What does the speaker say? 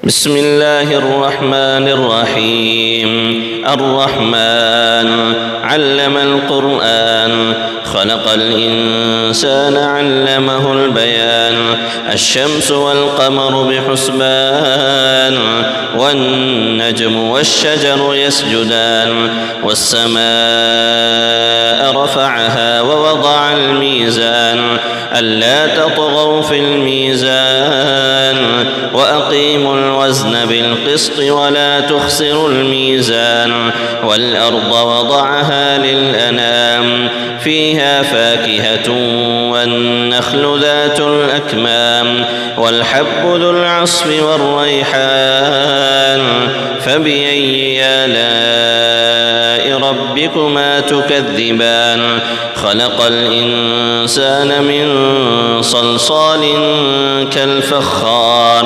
بسم الله الرحمن الرحيم الرحمن علم القرآن خلق الإنسان علمه البيان الشمس والقمر بحسبان والنجم والشجر يسجدان والسماء رفعها ووضع الميزان ألا تطغوا في الميزان وأقيموا الوزن بالقسط ولا تخسروا الميزان والأرض وضعها للأنام فيها فاكهة والنخل ذات الأكمام والحب ذو العصف والريحان فبأي آلاء ربكما تكذبان خلق الإنسان من صلصال كالفخار